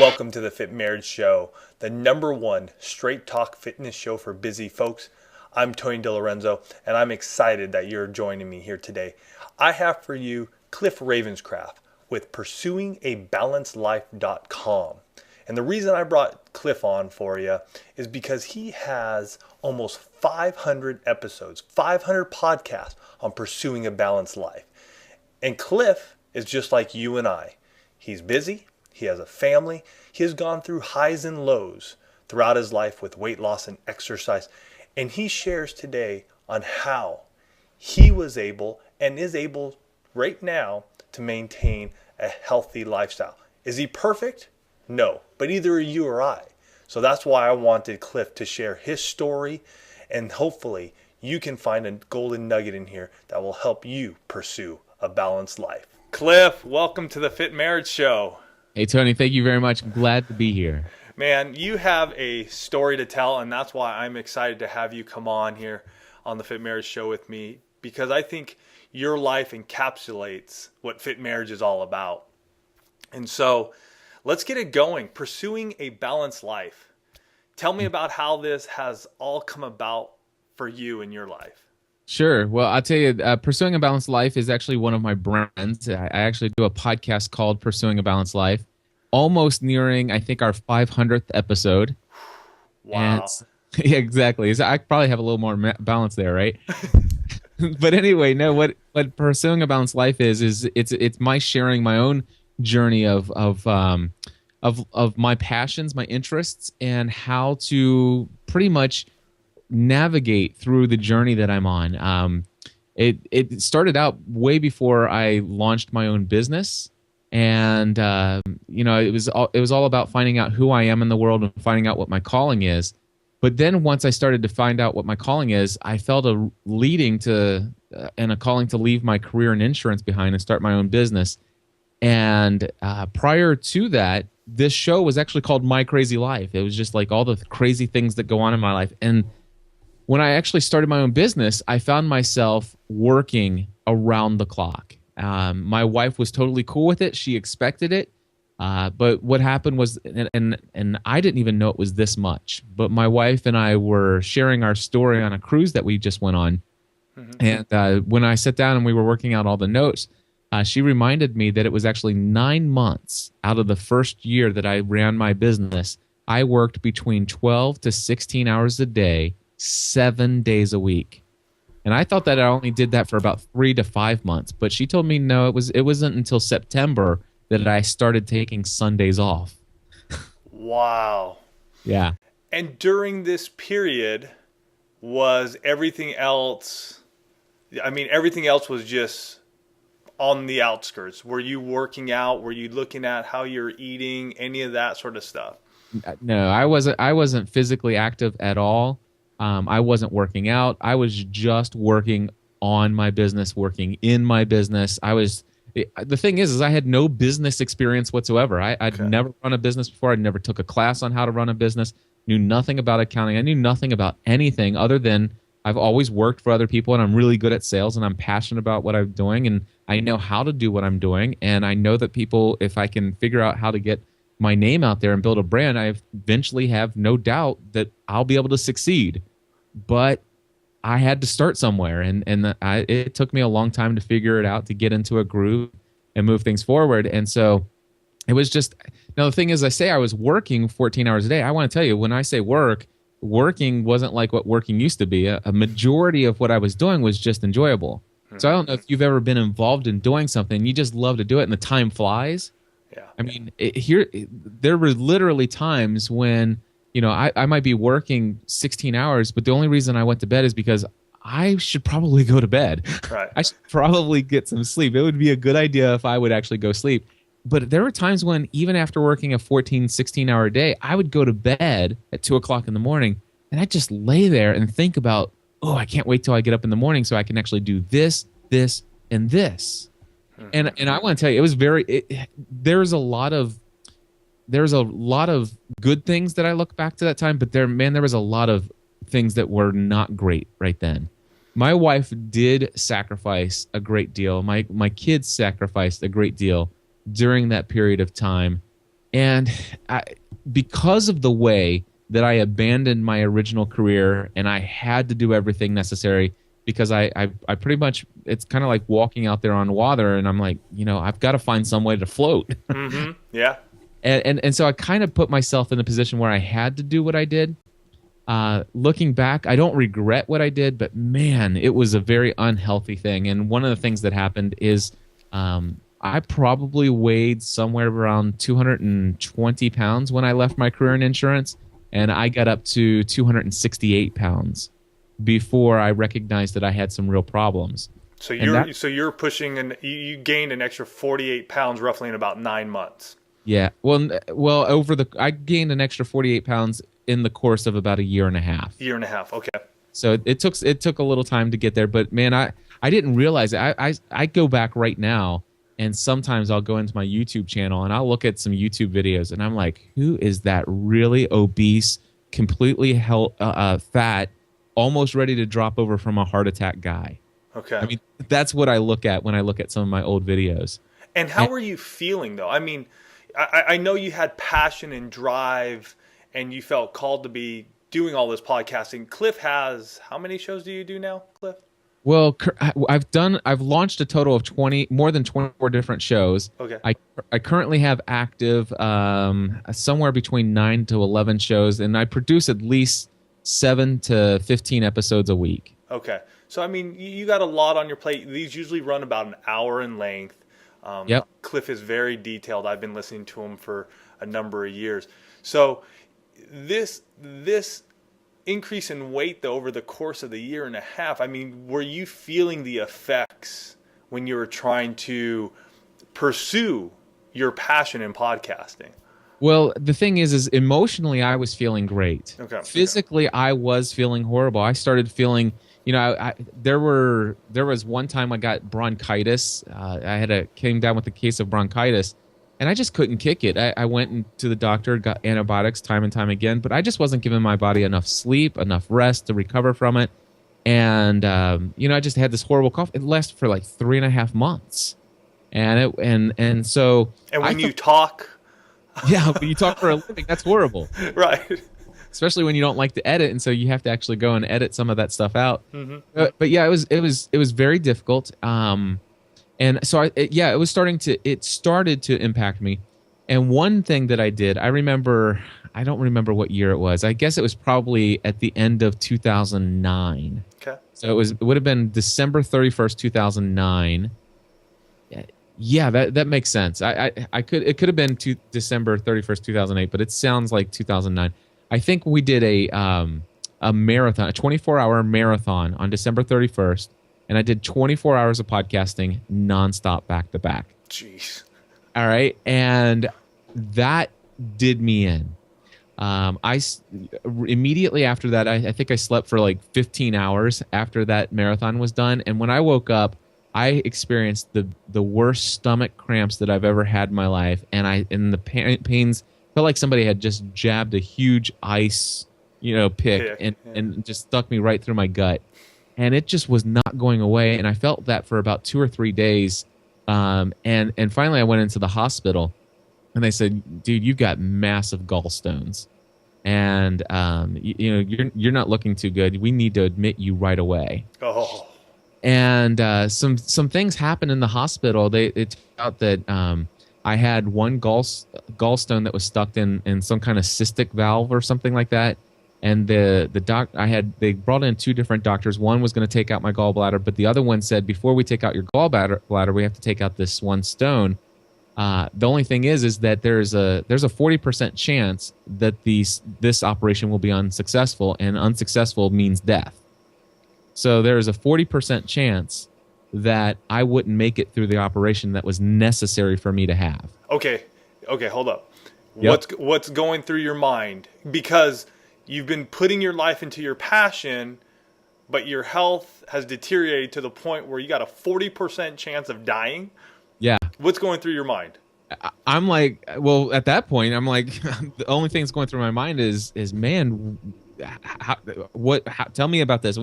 Welcome to the Fit Marriage Show, the #1 straight talk fitness show for busy folks. I'm Tony DiLorenzo, and I'm excited that you're joining me here today. I have for you Cliff Ravenscraft with pursuingabalancedlife.com. And the reason I brought Cliff on for you is because he has almost 500 episodes, 500 podcasts on pursuing a balanced life. And Cliff is just like you and I. He's busy. He has a family. He has gone through highs and lows throughout his life with weight loss and exercise. And he shares today on how he was able and is able right now to maintain a healthy lifestyle. Is he perfect? No, but either you or I. So that's why I wanted Cliff to share his story, and hopefully you can find a golden nugget in here that will help you pursue a balanced life. Cliff, welcome to the Fit Marriage Show. Hey, Tony, thank you very much. Glad to be here. Man, you have a story to tell, and that's why I'm excited to have you come on here on the Fit Marriage Show with me, because I think your life encapsulates what Fit Marriage is all about. And so let's get it going. Pursuing a balanced life. Tell me about how this has all come about for you in your life. Sure. Well, I'll tell you, Pursuing a Balanced Life is actually one of my brands. I actually do a podcast called Pursuing a Balanced Life, almost nearing, I think, our 500th episode. Wow. Yeah, exactly. So I probably have a little more balance there, right? But anyway, no. What Pursuing a Balanced Life is it's my sharing my own journey of my passions, my interests, and how to pretty much navigate through the journey that I'm on. It started out way before I launched my own business, and it was all about finding out who I am in the world and finding out what my calling is. But then once I started to find out what my calling is, I felt a leading to and a calling to leave my career in insurance behind and start my own business. And prior to that, this show was actually called My Crazy Life. It was just like all the crazy things that go on in my life. And when I actually started my own business, I found myself working around the clock. My wife was totally cool with it. She expected it. But what happened was, and I didn't even know it was this much, but my wife and I were sharing our story on a cruise that we just went on. Mm-hmm. And when I sat down and we were working out all the notes, she reminded me that it was actually 9 months out of the first year that I ran my business. I worked between 12 to 16 hours a day, 7 days a week. And I thought that I only did that for about 3 to 5 months. But she told me, no, it wasn't until September that I started taking Sundays off. Wow. Yeah. And during this period, was everything else, everything else was just on the outskirts? Were you working out? Were you looking at how you're eating? Any of that sort of stuff? No, I wasn't physically active at all. I wasn't working out. I was just working on my business, working in my business. The thing is I had no business experience whatsoever. I'd never run a business before. I never took a class on how to run a business, knew nothing about accounting. I knew nothing about anything other than I've always worked for other people, and I'm really good at sales, and I'm passionate about what I'm doing, and I know how to do what I'm doing, and I know that people, if I can figure out how to get my name out there and build a brand, I eventually have no doubt that I'll be able to succeed. But I had to start somewhere, and it took me a long time to figure it out, to get into a groove and move things forward. And so it was just, now the thing is, I say I was working 14 hours a day. I want to tell you, when I say working wasn't like what working used to be. A majority of what I was doing was just enjoyable. So I don't know if you've ever been involved in doing something, you just love to do it, and the time flies. Yeah. There were literally times when, I might be working 16 hours, but the only reason I went to bed is because I should probably go to bed. Right. I should probably get some sleep. It would be a good idea if I would actually go sleep. But there were times when, even after working a 14, 16-hour day, I would go to bed at 2 o'clock in the morning, and I'd just lay there and think about, I can't wait till I get up in the morning so I can actually do this, this, and this. And I want to tell you, it was there's a lot of good things that I look back to that time, but there was a lot of things that were not great right then. My wife did sacrifice a great deal. My kids sacrificed a great deal during that period of time. And because of the way that I abandoned my original career and I had to do everything necessary, because I pretty much, it's kind of like walking out there on water, and I'm like, I've got to find some way to float. Mm-hmm. Yeah. And so I kind of put myself in a position where I had to do what I did. Looking back, I don't regret what I did, but man, it was a very unhealthy thing. And one of the things that happened is I probably weighed somewhere around 220 pounds when I left my career in insurance, and I got up to 268 pounds before I recognized that I had some real problems. So you're pushing, and you gained an extra 48 pounds roughly in about 9 months. Yeah. Well, I gained an extra 48 pounds in the course of about a year and a half. Year and a half. Okay. So it took a little time to get there, but man, I didn't realize it. I go back right now, and sometimes I'll go into my YouTube channel and I'll look at some YouTube videos, and I'm like, who is that really obese, completely fat, almost ready to drop over from a heart attack guy? Okay. I mean, that's what I look at when I look at some of my old videos. And how were you feeling though? I mean, I know you had passion and drive, and you felt called to be doing all this podcasting. Cliff has, how many shows do you do now, Cliff? Well, I've launched a total of more than 24 different shows. Okay. I currently have active somewhere between 9 to 11 shows, and I produce at least 7 to 15 episodes a week. Okay. So, I mean, you got a lot on your plate. These usually run about an hour in length. Yep. Cliff is very detailed. I've been listening to him for a number of years. So this increase in weight, though, over the course of the year and a half, I mean, were you feeling the effects when you were trying to pursue your passion in podcasting? Well, the thing is emotionally, I was feeling great. Okay. Physically, I was feeling horrible. I started feeling, there was one time I got bronchitis. I came down with a case of bronchitis, and I just couldn't kick it. I went to the doctor, got antibiotics time and time again, but I just wasn't giving my body enough sleep, enough rest to recover from it. And I just had this horrible cough. It lasted for like 3.5 months, and so. And when you talk. Yeah, when you talk for a living, that's horrible. Right. Especially when you don't like to edit, and so you have to actually go and edit some of that stuff out. Mm-hmm. But yeah, it was very difficult. And so it started to impact me. And one thing that I did, I don't remember what year it was. I guess it was probably at the end of 2009. Okay. So it would have been December 31st, 2009. Yeah, that makes sense. It could have been December 31st, 2008, but it sounds like 2009. I think we did a marathon, a 24-hour marathon on December 31st, and I did 24 hours of podcasting nonstop back to back. Jeez. All right, and that did me in. Immediately after that, I think I slept for like 15 hours after that marathon was done, and when I woke up, I experienced the worst stomach cramps that I've ever had in my life, and the pains felt like somebody had just jabbed a huge ice, pick and just stuck me right through my gut, and it just was not going away. And I felt that for about 2 or 3 days, and finally I went into the hospital, and they said, "Dude, you've got massive gallstones, and you're not looking too good. We need to admit you right away." Oh. And some things happened in the hospital. It turned out that I had one gallstone that was stuck in some kind of cystic valve or something like that. And they brought in 2 different doctors. One was going to take out my gallbladder, but the other one said, before we take out your gallbladder, we have to take out this one stone. The only thing is that there's a 40% chance that this operation will be unsuccessful, and unsuccessful means death. So there is a 40% chance that I wouldn't make it through the operation that was necessary for me to have. Okay, hold up. Yep. What's going through your mind? Because you've been putting your life into your passion, but your health has deteriorated to the point where you got a 40% chance of dying. Yeah. What's going through your mind? I'm like, well, at that point, I'm like, the only thing that's going through my mind is, man, how, tell me about this.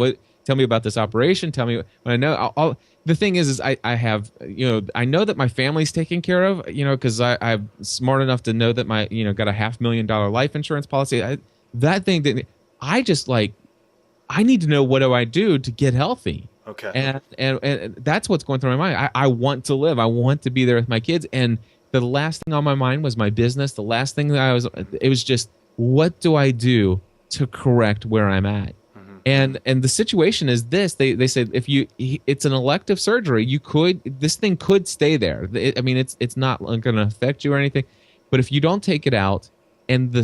Tell me about this operation. Tell me what I know. The thing is I have, I know that my family's taken care of, because I'm smart enough to know that my, got a $500,000 life insurance policy. That thing that I just like, I need to know, what do I do to get healthy? Okay. And that's what's going through my mind. I want to live. I want to be there with my kids. And the last thing on my mind was my business. The last thing that it was just, what do I do to correct where I'm at? And the situation is this: they said, it's an elective surgery, this thing could stay there. It's not going to affect you or anything, but if you don't take it out, and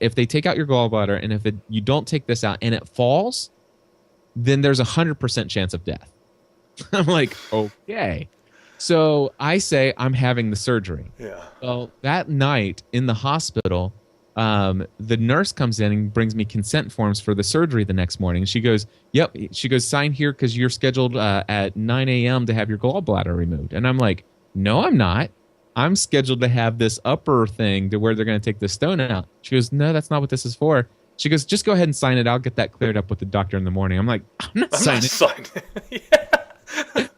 if they take out your gallbladder, and if you don't take this out and it falls, then there's 100% chance of death. I'm like, okay. So I say I'm having the surgery. Yeah. Well, that night in the hospital, the nurse comes in and brings me consent forms for the surgery the next morning. She goes, yep. She goes, sign here because you're scheduled at 9 a.m. to have your gallbladder removed. And I'm like, no, I'm not. I'm scheduled to have this upper thing to where they're going to take the stone out. She goes, no, that's not what this is for. She goes, just go ahead and sign it. I'll get that cleared up with the doctor in the morning. I'm like, I'm not signing. Yeah.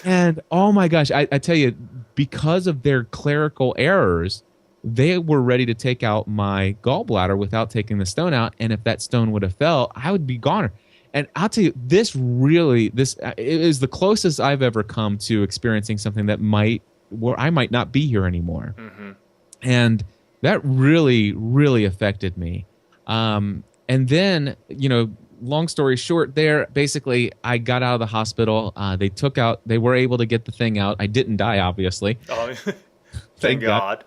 And oh my gosh, I tell you, because of their clerical errors, they were ready to take out my gallbladder without taking the stone out. And if that stone would have fell, I would be goner. And I'll tell you, this it is the closest I've ever come to experiencing something where I might not be here anymore. Mm-hmm. And that really, really affected me. And then, long story short there, basically I got out of the hospital. They were able to get the thing out. I didn't die, obviously. Oh, thank God.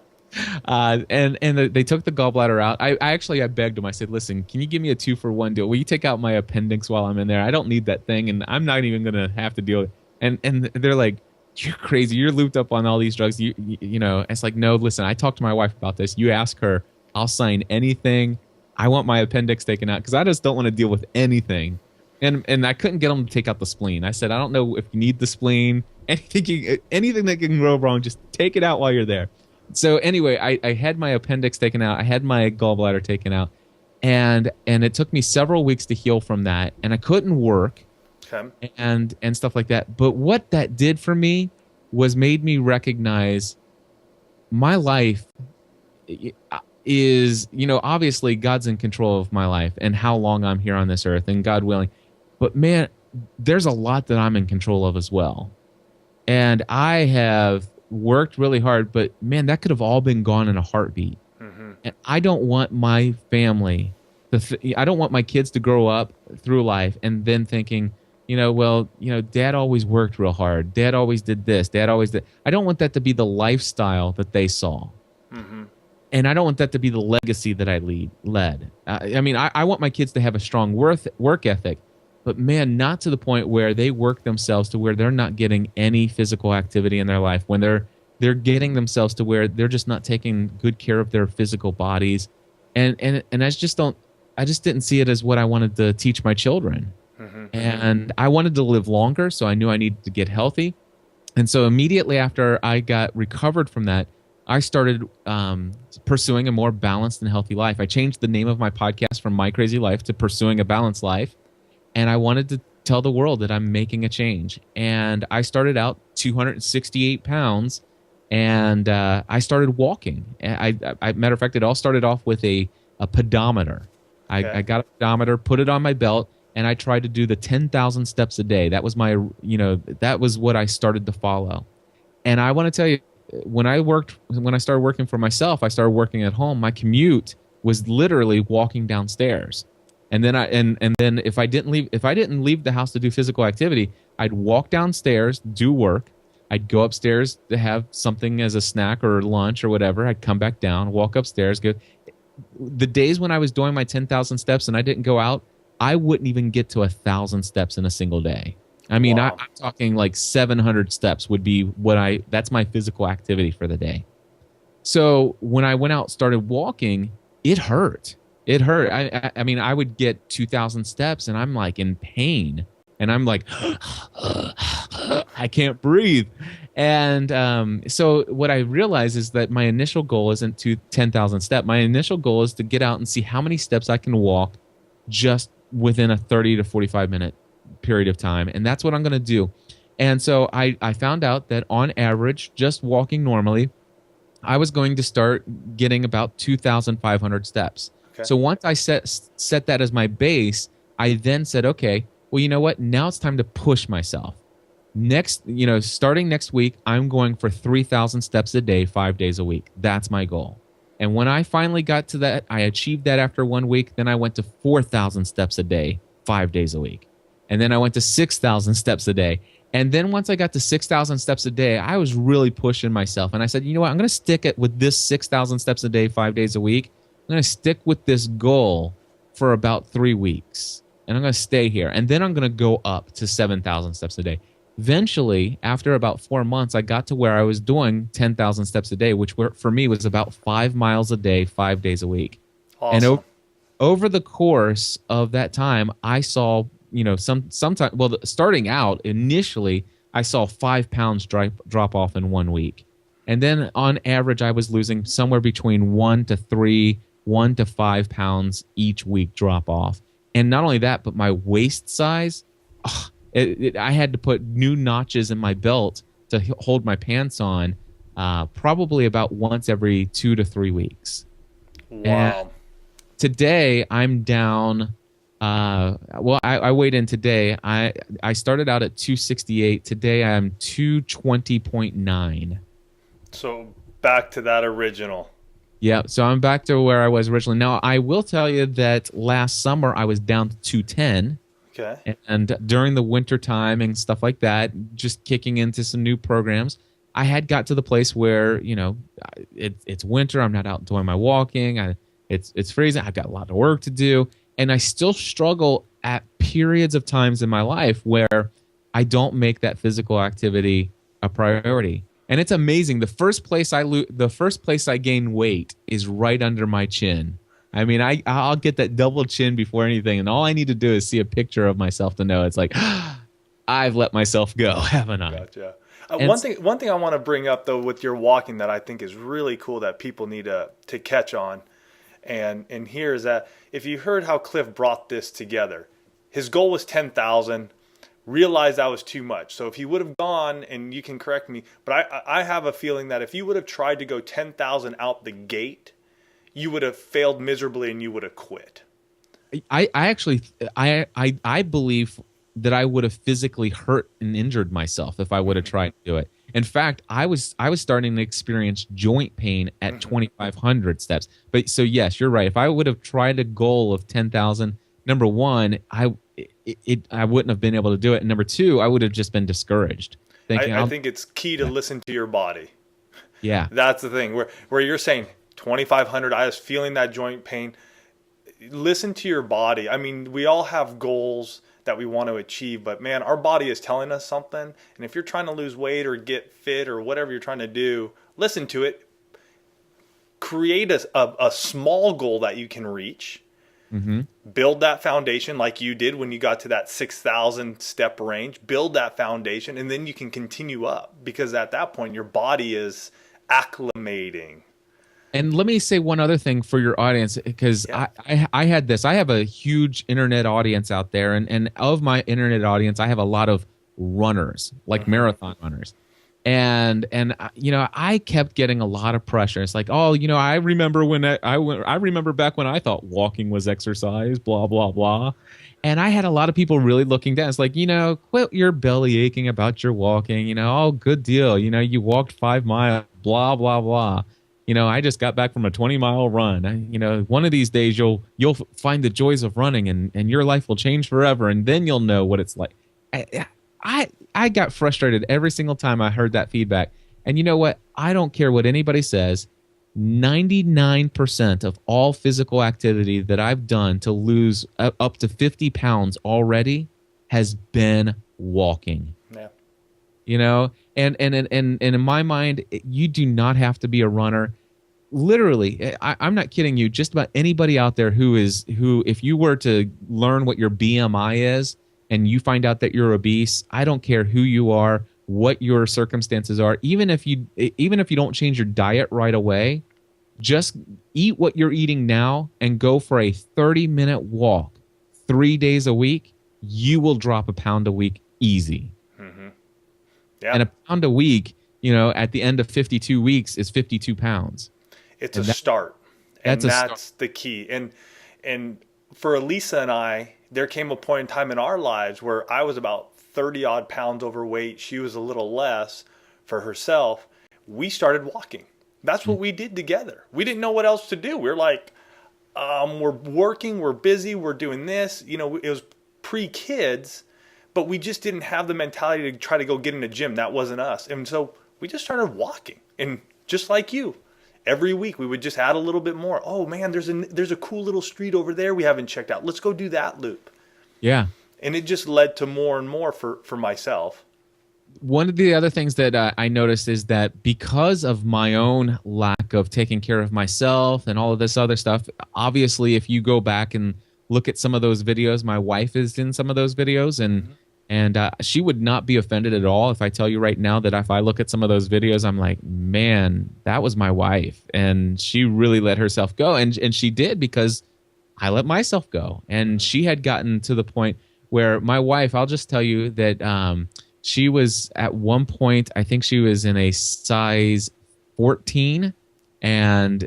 And they took the gallbladder out. I begged them. I said, listen, can you give me a 2-for-1 deal? Will you take out my appendix while I'm in there? I don't need that thing, and I'm not even going to have to deal with it. And they're like, you're crazy. You're looped up on all these drugs. It's like, no, listen, I talked to my wife about this. You ask her, I'll sign anything. I want my appendix taken out because I just don't want to deal with anything. And I couldn't get them to take out the spleen. I said, I don't know if you need the spleen. Anything that can go wrong, just take it out while you're there. So anyway, I had my appendix taken out. I had my gallbladder taken out. And it took me several weeks to heal from that. And I couldn't work and stuff like that. But what that did for me was made me recognize my life is, obviously God's in control of my life and how long I'm here on this earth, and God willing. But man, there's a lot that I'm in control of as well. And I have worked really hard, but man, that could have all been gone in a heartbeat. Mm-hmm. And I don't want my family I don't want my kids to grow up through life and then thinking, Dad always worked real hard. Dad always did this. Dad always did. I don't want that to be the lifestyle that they saw. Mm-hmm. And I don't want that to be the legacy that I led. I want my kids to have a strong work ethic, but man, not to the point where they work themselves to where they're not getting any physical activity in their life, when they're getting themselves to where they're just not taking good care of their physical bodies. And I just didn't see it as what I wanted to teach my children. Mm-hmm. And I wanted to live longer, so I knew I needed to get healthy. And so immediately after I got recovered from that, I started pursuing a more balanced and healthy life. I changed the name of my podcast from My Crazy Life to Pursuing a Balanced Life. And I wanted to tell the world that I'm making a change. And I started out 268 pounds, and I started walking. Matter of fact, it all started off with a pedometer. Okay. I got a pedometer, put it on my belt, and I tried to do the 10,000 steps a day. That was that was what I started to follow. And I want to tell you, when I started working for myself, I started working at home. My commute was literally walking downstairs. And then then if I didn't leave the house to do physical activity, I'd walk downstairs, do work. I'd go upstairs to have something as a snack or lunch or whatever. I'd come back down, walk upstairs, go. The days when I was doing my 10,000 steps and I didn't go out, I wouldn't even get to 1,000 steps in a single day. Wow. I'm talking like 700 steps would be that's my physical activity for the day. So when I went out, started walking, it hurt. It hurt. I would get 2,000 steps and I'm like in pain, and I'm like, I can't breathe. And so what I realized is that my initial goal isn't to 10,000 steps. My initial goal is to get out and see how many steps I can walk just within a 30 to 45 minute period of time. And that's what I'm going to do. And so I found out that on average, just walking normally, I was going to start getting about 2,500 steps. Okay. So once I set that as my base, I then said, okay, well, you know what? Now it's time to push myself. Starting next week, I'm going for 3,000 steps a day, 5 days a week. That's my goal. And when I finally got to that, I achieved that after 1 week. Then I went to 4,000 steps a day, 5 days a week. And then I went to 6,000 steps a day. And then once I got to 6,000 steps a day, I was really pushing myself. And I said, you know what? I'm going to stick it with this 6,000 steps a day, 5 days a week. I'm going to stick with this goal for about 3 weeks. And I'm going to stay here. And then I'm going to go up to 7,000 steps a day. Eventually, after about 4 months, I got to where I was doing 10,000 steps a day, which for me was about 5 miles a day, 5 days a week. Awesome. And over the course of that time, I saw, starting out initially, I saw 5 pounds drop off in 1 week. And then on average, I was losing somewhere between 1 to 3, 1 to 5 pounds each week drop off. And not only that, but my waist size, I had to put new notches in my belt to hold my pants on probably about once every 2 to 3 weeks. Wow. And today, I'm down. I weighed in today. I started out at 268. Today, I'm 220.9. So back to that original. Yeah, so I'm back to where I was originally. Now, I will tell you that last summer, I was down to 210. Okay. And during the winter time and stuff like that, just kicking into some new programs, I had got to the place where, it's winter. I'm not out doing my walking. It's freezing. I've got a lot of work to do. And I still struggle at periods of times in my life where I don't make that physical activity a priority. And it's amazing. The first place I gain weight is right under my chin. I mean, I'll get that double chin before anything, and all I need to do is see a picture of myself to know it's like, I've let myself go, haven't I? Gotcha. One thing I want to bring up though with your walking that I think is really cool that people need to catch on, and here is that if you heard how Cliff brought this together, his goal was 10,000. Realized that was too much. So if he would have gone, and you can correct me, but I have a feeling that if you would have tried to go 10,000 out the gate, you would have failed miserably and you would have quit. I actually believe that I would have physically hurt and injured myself if I would have tried to do it. In fact, I was starting to experience joint pain at 2,500 steps. But so yes, you're right. If I would have tried a goal of 10,000, number one, I wouldn't have been able to do it. And number two, I would have just been discouraged. I think it's key to listen to your body. Yeah. That's the thing where you're saying 2,500, I was feeling that joint pain. Listen to your body. I mean, we all have goals that we want to achieve, but man, our body is telling us something. And if you're trying to lose weight or get fit or whatever you're trying to do, listen to it. Create a small goal that you can reach. Mm-hmm. Build that foundation like you did when you got to that 6,000 step range. Build that foundation, and then you can continue up, because at that point your body is acclimating. And let me say one other thing for your audience, because I had this. I have a huge internet audience out there, and of my internet audience, I have a lot of runners, like marathon runners. And I kept getting a lot of pressure. It's like, I remember when I remember back when I thought walking was exercise, blah blah blah. And I had a lot of people really looking down. It's like, quit your belly aching about your walking. Oh, good deal. You walked 5 miles, blah blah blah. I just got back from a 20-mile run. One of these days you'll find the joys of running, and your life will change forever, and then you'll know what it's like. I got frustrated every single time I heard that feedback. And you know what? I don't care what anybody says. 99% of all physical activity that I've done to lose up to 50 pounds already has been walking. Yeah. And in my mind, you do not have to be a runner. Literally, I'm not kidding you. Just about anybody out there who, if you were to learn what your BMI is, and you find out that you're obese, I don't care who you are, what your circumstances are. Even if you don't change your diet right away, just eat what you're eating now and go for a 30-minute walk. 3 days a week, you will drop a pound a week easy. Mm-hmm. Yeah. And a pound a week, at the end of 52 weeks is 52 pounds. It's And a start. And that's that's the key. And for Elisa and I, there came a point in time in our lives where I was about 30 odd pounds overweight. She was a little less for herself. We started walking. That's what we did together. We didn't know what else to do. We were like, we're working, we're busy, we're doing this. It was pre-kids, but we just didn't have the mentality to try to go get in a gym. That wasn't us. And so we just started walking. And just like you, every week we would just add a little bit more. Oh man, there's a cool little street over there we haven't checked out. Let's go do that loop. Yeah. And it just led to more and more for myself. One of the other things that I noticed is that because of my own lack of taking care of myself and all of this other stuff, obviously, if you go back and look at some of those videos, my wife is in some of those videos, and she would not be offended at all if I tell you right now that if I look at some of those videos, I'm like, man, that was my wife, and she really let herself go, and she did because I let myself go, and she had gotten to the point where my wife, I'll just tell you that. She was at one point, I think she was in a size 14, and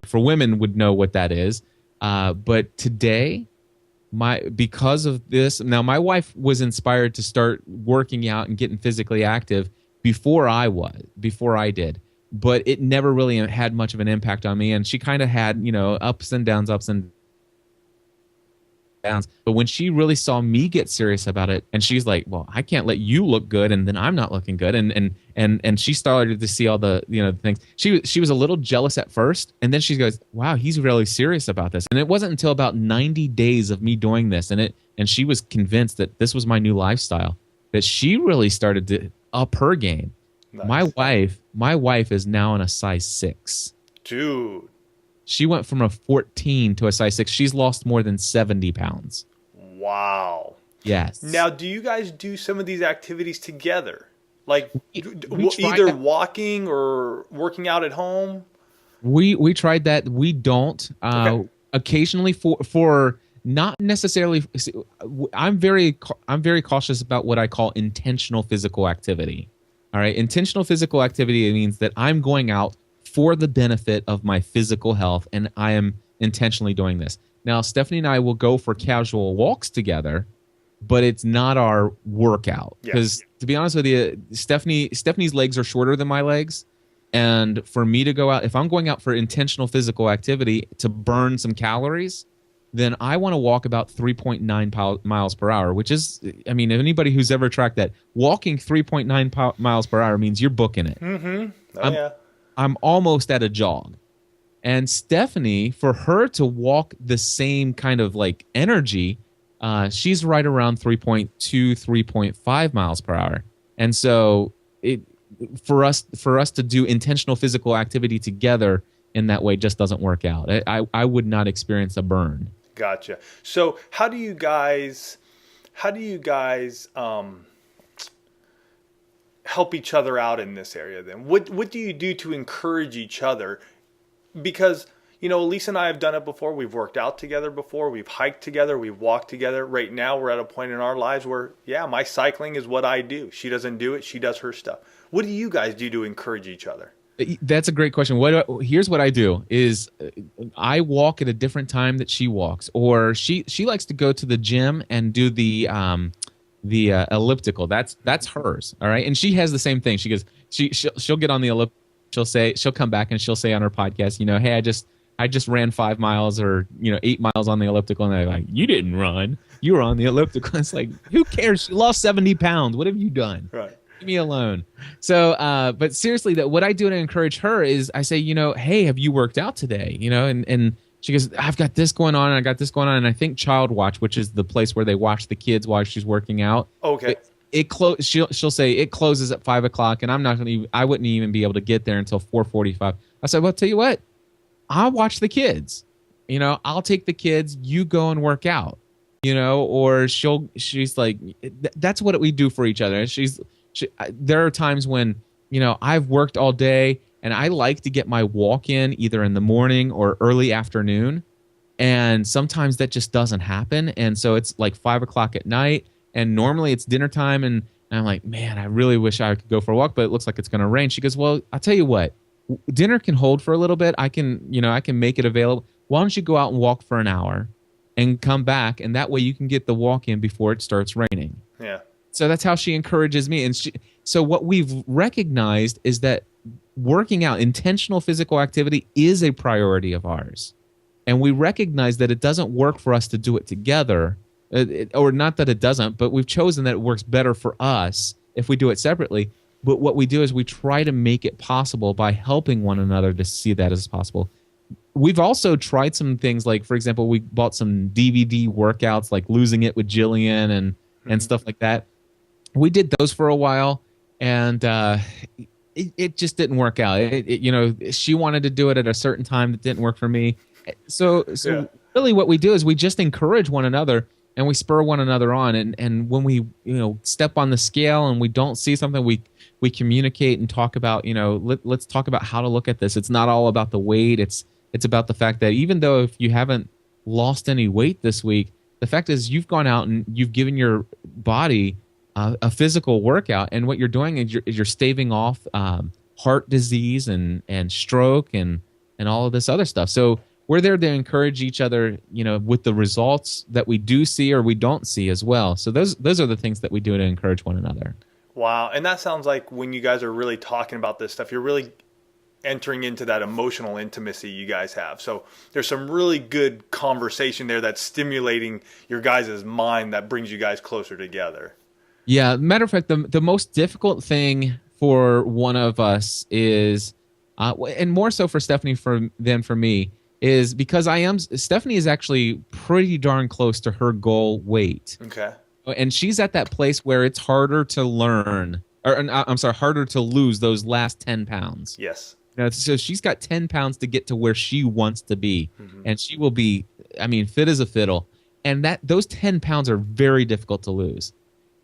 for women would know what that is. But today, because of this, now my wife was inspired to start working out and getting physically active before I did. But it never really had much of an impact on me, and she kind of had ups and downs. But when she really saw me get serious about it, and she's like, well, I can't let you look good and then I'm not looking good, and she started to see all the things. She was a little jealous at first, and then she goes, wow, he's really serious about this. And it wasn't until about 90 days of me doing this, and she was convinced that this was my new lifestyle, that she really started to up her game. Nice. My wife is now in a size 6. Dude. She went from a 14 to a size 6. She's lost more than 70 pounds. Wow. Yes. Now, do you guys do some of these activities together? Like either walking or working out at home? We tried that. We don't. Okay. Occasionally for not necessarily. I'm very cautious about what I call intentional physical activity. All right. Intentional physical activity means that I'm going out for the benefit of my physical health, and I am intentionally doing this. Now, Stephanie and I will go for casual walks together, but it's not our workout. Because to be honest with you, Stephanie's legs are shorter than my legs, and for me to go out, if I'm going out for intentional physical activity to burn some calories, then I want to walk about 3.9 miles per hour, which is, I mean, anybody who's ever tracked that, walking 3.9 miles per hour means you're booking it. Mm-hmm. Oh, yeah. I'm almost at a jog. And Stephanie, for her to walk the same kind of like energy, she's right around 3.2, 3.5 miles per hour. And so for us to do intentional physical activity together in that way just doesn't work out. I would not experience a burn. Gotcha. So how do you guys help each other out in this area then? What do you do to encourage each other? Because, Lisa and I have done it before. We've worked out together before. We've hiked together. We've walked together. Right now we're at a point in our lives where, my cycling is what I do. She doesn't do it. She does her stuff. What do you guys do to encourage each other? That's a great question. Here's what I do is I walk at a different time that she walks, or she likes to go to the gym and do the elliptical. That's hers. All right. And she has the same thing. She goes, she'll get on the elliptical. She'll come back and she'll say on her podcast, hey, I just ran 5 miles or 8 miles on the elliptical. And they're like, you didn't run. You were on the elliptical. It's like, who cares? She lost 70 pounds. What have you done? Right. Leave me alone. So, but seriously, what I do to encourage her is I say, hey, have you worked out today? And she goes, I've got this going on, and I got this going on. And I think Child Watch, which is the place where they watch the kids while she's working out. Okay. She'll say it closes at 5 o'clock, and I wouldn't even be able to get there until 4:45. I said, well, tell you what, I'll watch the kids. I'll take the kids. You go and work out. Or she's like, that's what we do for each other. There are times when I've worked all day, and I like to get my walk in either in the morning or early afternoon. And sometimes that just doesn't happen. And so it's like 5 o'clock at night, and normally it's dinner time. And I'm like, man, I really wish I could go for a walk, but it looks like it's going to rain. She goes, well, I'll tell you what, dinner can hold for a little bit. I can make it available. Why don't you go out and walk for an hour and come back? And that way you can get the walk in before it starts raining. Yeah. So that's how she encourages me. And so what we've recognized is that working out, intentional physical activity, is a priority of ours. And we recognize that it doesn't work for us to do it together, or not that it doesn't, but we've chosen that it works better for us if we do it separately. But what we do is we try to make it possible by helping one another to see that as possible. We've also tried some things like, for example, we bought some DVD workouts like Losing It with Jillian and stuff like that. We did those for a while, and it just didn't work out. She wanted to do it at a certain time that didn't work for me. So really what we do is we just encourage one another and we spur one another on. And when we, step on the scale and we don't see something, we communicate and talk about, let's talk about how to look at this. It's not all about the weight. It's about the fact that even though if you haven't lost any weight this week, the fact is you've gone out and you've given your body a physical workout. And what you're doing is you're staving off heart disease and stroke and all of this other stuff. So we're there to encourage each other, with the results that we do see or we don't see as well. So those are the things that we do to encourage one another. Wow. And that sounds like when you guys are really talking about this stuff, you're really entering into that emotional intimacy you guys have. So there's some really good conversation there that's stimulating your guys' mind that brings you guys closer together. Yeah. Matter of fact, the most difficult thing for one of us is, and more so for Stephanie than for me, is because Stephanie is actually pretty darn close to her goal weight. Okay. And she's at that place where it's harder to harder to lose those last 10 pounds. Yes. So she's got 10 pounds to get to where she wants to be. Mm-hmm. And she will be, fit as a fiddle. And those 10 pounds are very difficult to lose.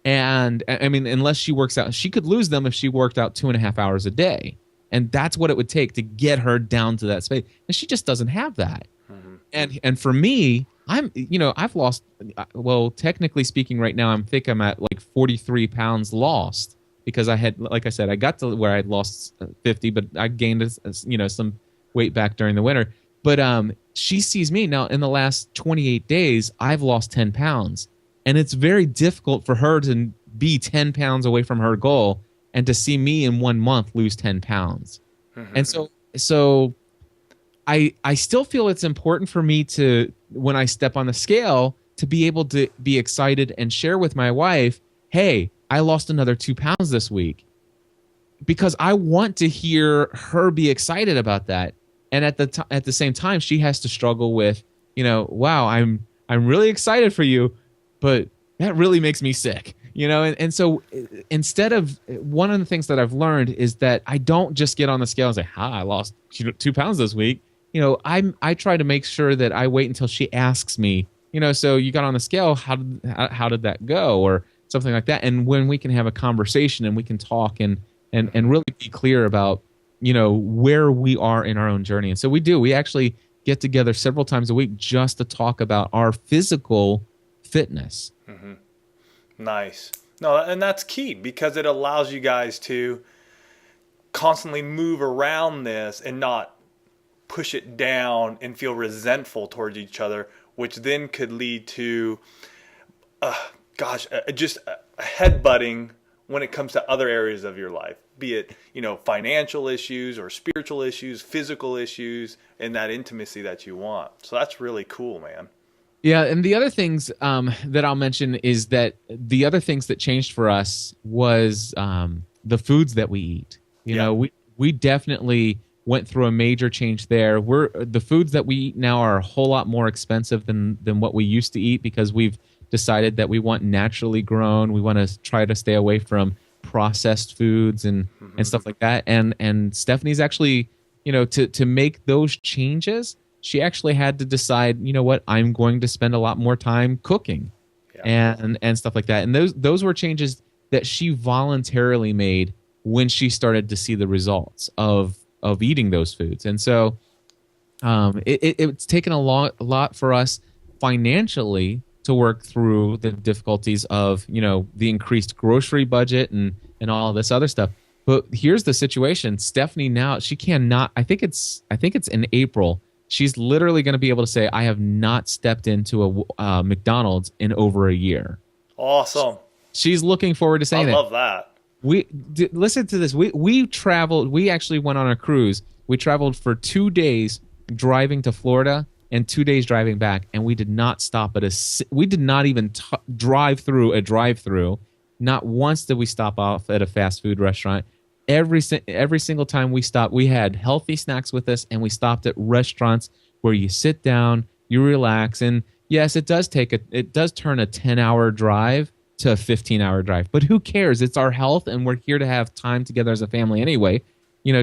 And unless she works out, she could lose them if she worked out 2.5 hours a day. And that's what it would take to get her down to that space. And she just doesn't have that. Mm-hmm. And for me, I've lost, well, technically speaking right now, I'm at like 43 pounds lost because I had, like I said, I got to where I'd lost 50, but I gained, some weight back during the winter. But she sees me now in the last 28 days, I've lost 10 pounds. And it's very difficult for her to be 10 pounds away from her goal and to see me in 1 month lose 10 pounds. Mm-hmm. And so I still feel it's important for me to, when I step on the scale, to be able to be excited and share with my wife, hey, I lost another 2 pounds this week. Because I want to hear her be excited about that. And at the same time, she has to struggle with, wow, I'm really excited for you, but that really makes me sick. And so instead of, one of the things that I've learned is that I don't just get on the scale and say, I lost 2 pounds this week. I try to make sure that I wait until she asks me, so you got on the scale, how did that go, or something like that. And when we can have a conversation and we can talk and really be clear about, where we are in our own journey. And so we actually get together several times a week just to talk about our physical fitness. Mm-hmm. Nice. No, and that's key because it allows you guys to constantly move around this and not push it down and feel resentful towards each other, which then could lead to, just a headbutting when it comes to other areas of your life, be it, financial issues or spiritual issues, physical issues, and that intimacy that you want. So that's really cool, man. Yeah, and the other things that I'll mention is that the other things that changed for us was the foods that we eat. We definitely went through a major change there. The foods that we eat now are a whole lot more expensive than what we used to eat because we've decided that we want naturally grown. We want to try to stay away from processed foods and stuff like that. And Stephanie's actually, to make those changes, she actually had to decide, what, I'm going to spend a lot more time cooking and stuff like that. And those were changes that she voluntarily made when she started to see the results of eating those foods. And so It's taken a lot for us financially to work through the difficulties of the increased grocery budget and all this other stuff. But here's the situation: Stephanie now she cannot. I think it's in April. She's literally going to be able to say, "I have not stepped into a McDonald's in over a year." Awesome. She's looking forward to I saying that. love that. Listen to this. We traveled. We actually went on a cruise. We traveled for 2 days driving to Florida and 2 days driving back, and we did not stop at we did not even drive through a drive-through. Not once did we stop off at a fast food restaurant. Every single time we stopped, we had healthy snacks with us, and we stopped at restaurants where you sit down, you relax, and yes, it does turn a 10-hour drive to a 15-hour drive. But who cares? It's our health, and we're here to have time together as a family anyway.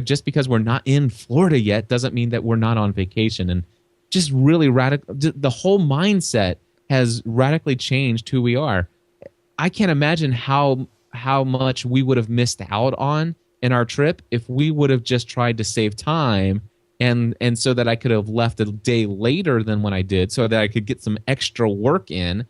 Just because we're not in Florida yet doesn't mean that we're not on vacation. And just really radical, the whole mindset has radically changed who we are. I can't imagine how much we would have missed out on in our trip if we would have just tried to save time and so that I could have left a day later than when I did so that I could get some extra work in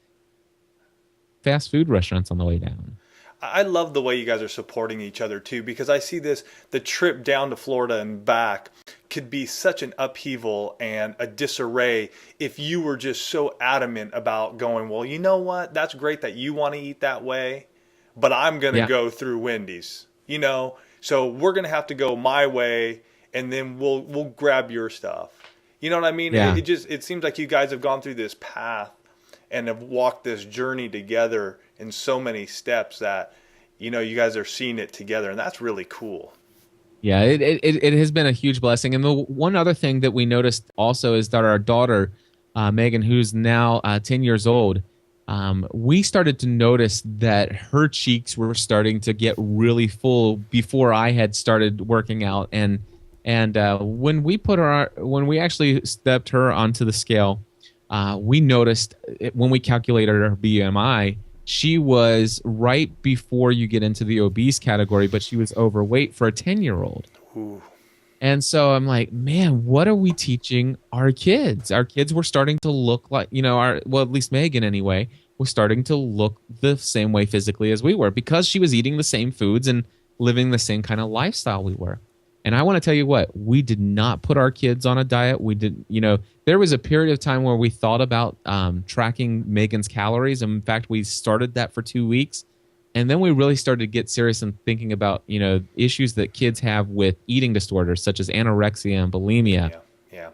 fast food restaurants on the way down. I love the way you guys are supporting each other too, because I see the trip down to Florida and back could be such an upheaval and a disarray if you were just so adamant about going, well, you know what? That's great that you want to eat that way, but I'm going to go through Wendy's, so we're going to have to go my way and then we'll grab your stuff. You know what I mean? Yeah. It seems like you guys have gone through this path and have walked this journey together in so many steps that, you guys are seeing it together. And that's really cool. Yeah, it has been a huge blessing. And the one other thing that we noticed also is that our daughter, Megan, who's now 10 years old, we started to notice that her cheeks were starting to get really full before I had started working out. And when we actually stepped her onto the scale, we noticed when we calculated her BMI, she was right before you get into the obese category, but she was overweight for a 10-year-old. Ooh. And so I'm like, man, what are we teaching our kids? Our kids were starting to look like, at least Megan anyway, was starting to look the same way physically as we were because she was eating the same foods and living the same kind of lifestyle we were. And I want to tell you what, we did not put our kids on a diet. We didn't, there was a period of time where we thought about tracking Megan's calories. In fact, we started that for 2 weeks. And then we really started to get serious and thinking about, issues that kids have with eating disorders, such as anorexia and bulimia. Yeah.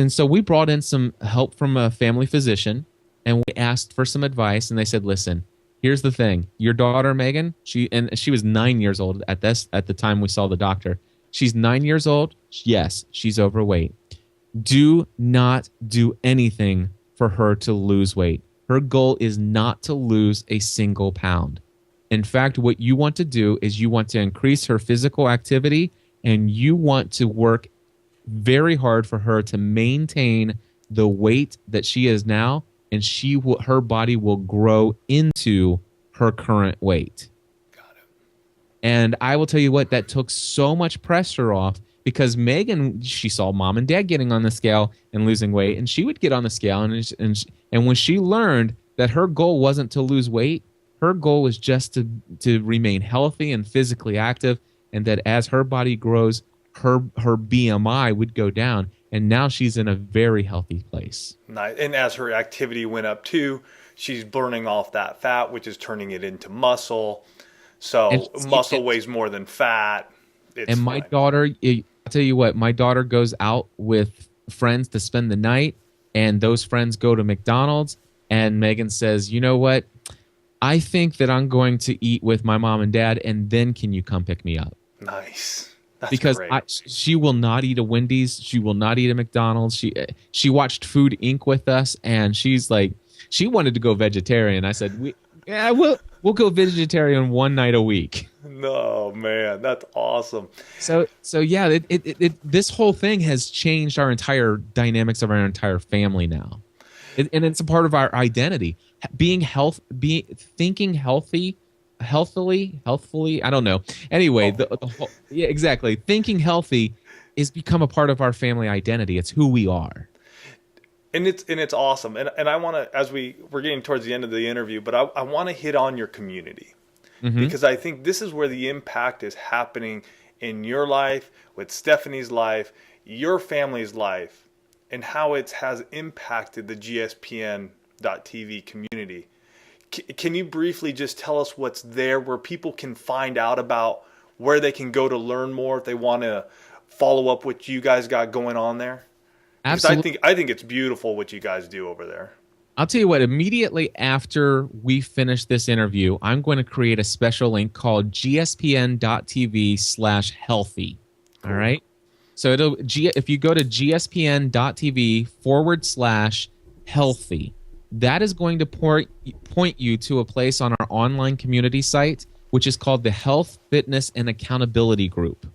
So we brought in some help from a family physician and we asked for some advice. And they said, listen, here's the thing. Your daughter, Megan, she was 9 years old at the time we saw the doctor. She's 9 years old. Yes, she's overweight. Do not do anything for her to lose weight. Her goal is not to lose a single pound. In fact, what you want to do is you want to increase her physical activity and you want to work very hard for her to maintain the weight that she is now, and her body will grow into her current weight. And I will tell you what, that took so much pressure off because Megan, she saw mom and dad getting on the scale and losing weight, and she would get on the scale. And when she learned that her goal wasn't to lose weight, her goal was just to remain healthy and physically active, and that as her body grows, her BMI would go down. And now she's in a very healthy place. Nice. And as her activity went up too, she's burning off that fat, which is turning it into muscle. So muscle weighs more than fat. And my daughter, I'll tell you what, my daughter goes out with friends to spend the night, and those friends go to McDonald's, and Megan says, you know what? I think that I'm going to eat with my mom and dad, and then can you come pick me up? Nice. That's because great. She will not eat a Wendy's. She will not eat a McDonald's. She watched Food Inc. with us, and she's like, she wanted to go vegetarian. I said, we'll go vegetarian one night a week. No, man, that's awesome. So yeah, this whole thing has changed our entire dynamics of our entire family now, and it's a part of our identity. Thinking healthfully. I don't know. Anyway, the whole, yeah, exactly. Thinking healthy is become a part of our family identity. It's who we are. And it's awesome. And I want to, as we're getting towards the end of the interview, but I want to hit on your community, because I think this is where the impact is happening in your life, with Stephanie's life, your family's life, and how it has impacted the GSPN.TV community. Can you briefly just tell us what's there, where people can find out about where they can go to learn more if they want to follow up what you guys got going on there? Absolutely. I think it's beautiful what you guys do over there. I'll tell you what, immediately after we finish this interview, I'm going to create a special link called gspn.tv/healthy. All right. So if you go to gspn.tv/healthy, that is going to point you to a place on our online community site, which is called the Health, Fitness, and Accountability Group.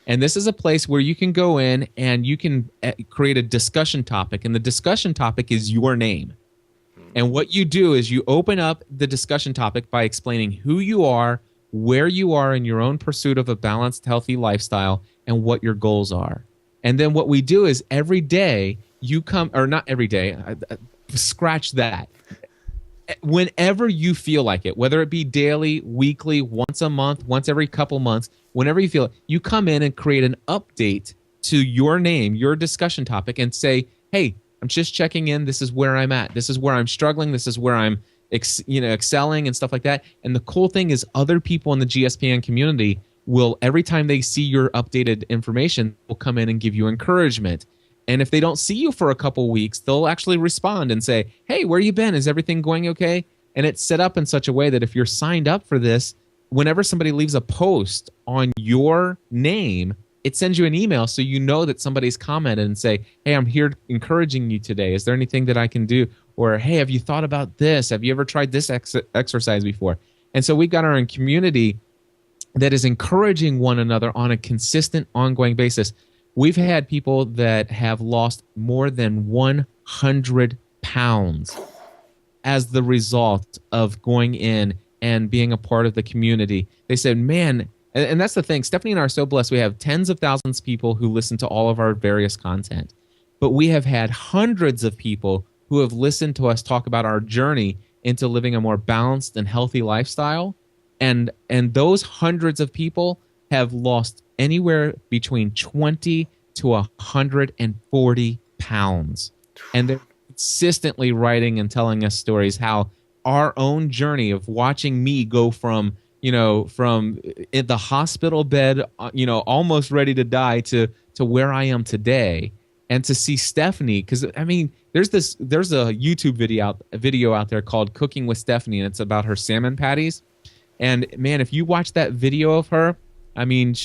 And this is a place where you can go in and you can create a discussion topic. And the discussion topic is your name. And what you do is you open up the discussion topic by explaining who you are, where you are in your own pursuit of a balanced, healthy lifestyle, and what your goals are. And then what we do is every day you come, or not every day, scratch that. Whenever you feel like it, whether it be daily, weekly, once a month, once every couple months, whenever you feel it, you come in and create an update to your name, your discussion topic, and say, hey, I'm just checking in. This is where I'm at. This is where I'm struggling. This is where I'm excelling and stuff like that. And the cool thing is other people in the GSPN community will, every time they see your updated information, will come in and give you encouragement. And if they don't see you for a couple weeks, they'll actually respond and say, hey, where you been? Is everything going okay? And it's set up in such a way that if you're signed up for this, whenever somebody leaves a post on your name, it sends you an email so you know that somebody's commented and say, hey, I'm here encouraging you today. Is there anything that I can do? Or, hey, have you thought about this? Have you ever tried this exercise before? And so we've got our own community that is encouraging one another on a consistent, ongoing basis. We've had people that have lost more than 100 pounds as the result of going in and being a part of the community. They said, man, and that's the thing. Stephanie and I are so blessed. We have tens of thousands of people who listen to all of our various content. But we have had hundreds of people who have listened to us talk about our journey into living a more balanced and healthy lifestyle. And those hundreds of people have lost anywhere between 20 to 140 pounds. And they're consistently writing and telling us stories how our own journey of watching me go from in the hospital bed, almost ready to die to where I am today. And to see Stephanie, because I mean, there's a YouTube video out there called Cooking with Stephanie, and it's about her salmon patties. And man, if you watch that video of her, I mean,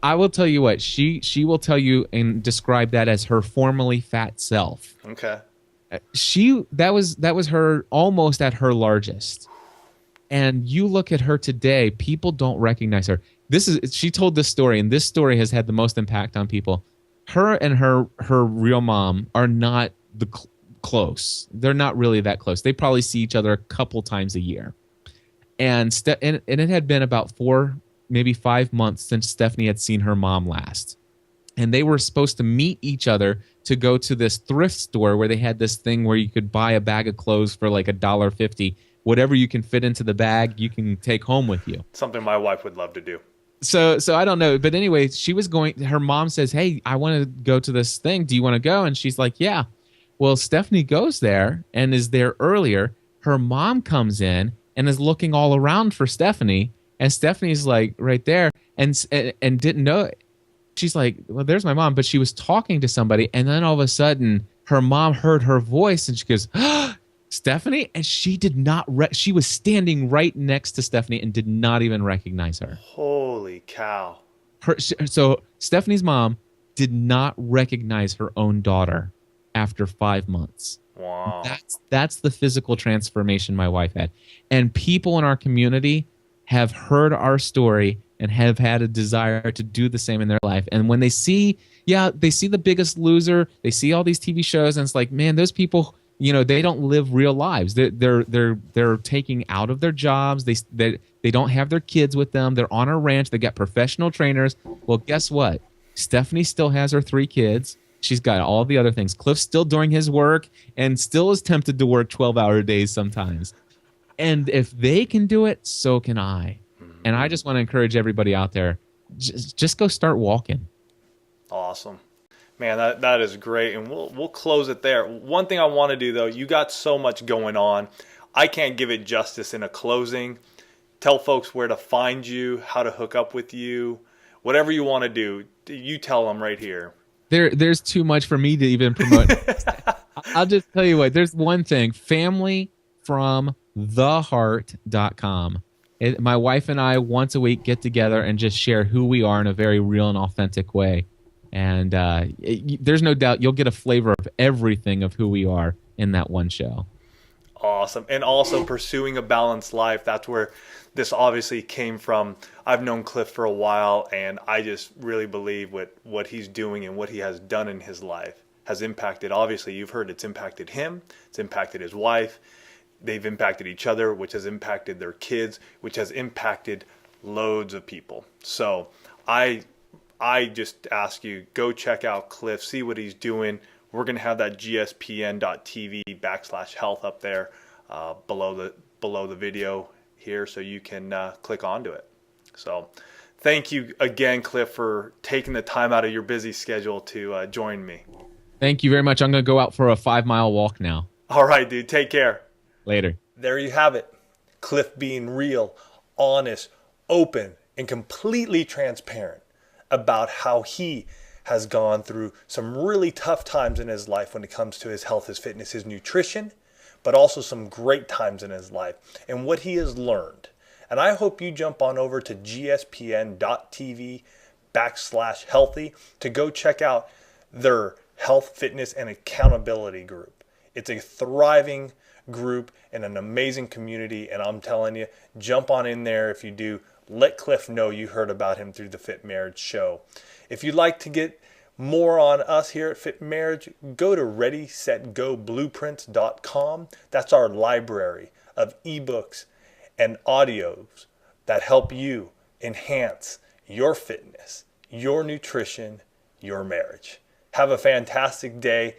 I will tell you what, she will tell you and describe that as her formerly fat self. Okay. That was her almost at her largest. And you look at her today, people don't recognize her. She told this story, and this story has had the most impact on people. Her and her real mom are not close. They're not really that close. They probably see each other a couple times a year. And it had been about 4, maybe 5 months since Stephanie had seen her mom last. And they were supposed to meet each other to go to this thrift store where they had this thing where you could buy a bag of clothes for like $1.50. Whatever you can fit into the bag, you can take home with you. Something my wife would love to do. So I don't know. But anyway, her mom says, hey, I want to go to this thing. Do you want to go? And she's like, yeah. Well, Stephanie goes there and is there earlier. Her mom comes in and is looking all around for Stephanie. And Stephanie's like right there and didn't know it. She's like, well, there's my mom. But she was talking to somebody. And then all of a sudden, her mom heard her voice and she goes, Stephanie? And she did not, she was standing right next to Stephanie and did not even recognize her. Holy cow. So Stephanie's mom did not recognize her own daughter after 5 months. Wow. That's the physical transformation my wife had. And people in our community have heard our story and have had a desire to do the same in their life. And when they see The Biggest Loser, they see all these TV shows, and it's like, man, those people, they don't live real lives. They're taking out of their jobs. They don't have their kids with them. They're on a ranch. They got professional trainers. Well, guess what? Stephanie still has her 3 kids. She's got all the other things. Cliff's still doing his work and still is tempted to work 12-hour days sometimes. And if they can do it, so can I. And I just want to encourage everybody out there, just go start walking. Awesome. Man, that is great. And we'll close it there. One thing I want to do though, you got so much going on. I can't give it justice in a closing. Tell folks where to find you, how to hook up with you, whatever you want to do. You tell them right here. There's too much for me to even promote. I'll just tell you what, there's one thing, familyfromtheheart.com. My wife and I once a week get together and just share who we are in a very real and authentic way. And there's no doubt you'll get a flavor of everything of who we are in that one show. Awesome. And also pursuing a balanced life. That's where this obviously came from. I've known Cliff for a while, and I just really believe what he's doing and what he has done in his life has impacted, obviously, you've heard it's impacted him, it's impacted his wife, they've impacted each other, which has impacted their kids, which has impacted loads of people. So I just ask you, go check out Cliff, see what he's doing. We're going to have that gspn.tv/health up there below the video here, so you can click onto it. So thank you again, Cliff, for taking the time out of your busy schedule to join me. Thank you very much. I'm going to go out for a 5-mile walk now. All right, dude. Take care. Later. There you have it. Cliff being real, honest, open, and completely transparent about how he has gone through some really tough times in his life when it comes to his health, his fitness, his nutrition, but also some great times in his life and what he has learned. And I hope you jump on over to gspn.tv/healthy to go check out their health, fitness, and accountability group. It's a thriving group and an amazing community. And I'm telling you, jump on in there. If you do, let Cliff know you heard about him through the Fit Marriage Show. If you'd like to get more on us here at Fit Marriage, go to ReadySetGoBlueprints.com. That's our library of ebooks and audios that help you enhance your fitness, your nutrition, your marriage. Have a fantastic day.